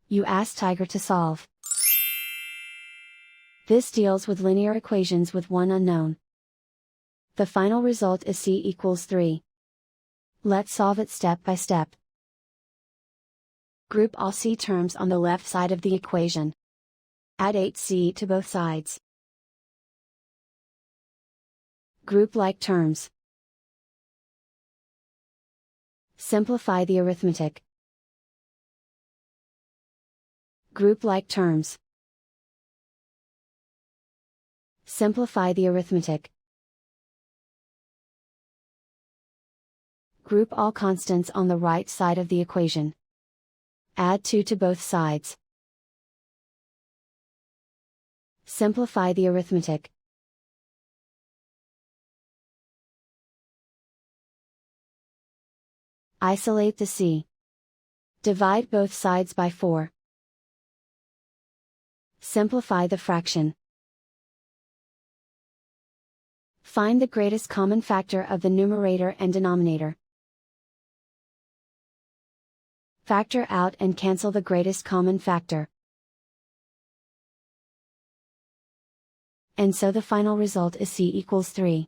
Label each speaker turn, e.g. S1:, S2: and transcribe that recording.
S1: You ask Tiger to solve. This deals with linear equations with one unknown. The final result is c equals 3. Let's solve it step by step. Group all c terms on the left side of the equation. Add 8c to both sides. Group like terms. Simplify the arithmetic. Group like terms. Simplify the arithmetic. Group all constants on the right side of the equation. Add 2 to both sides. Simplify the arithmetic. Isolate the c. Divide both sides by 4. Simplify the fraction. Find the greatest common factor of the numerator and denominator. Factor out and cancel the greatest common factor. And so the final result is c equals 3.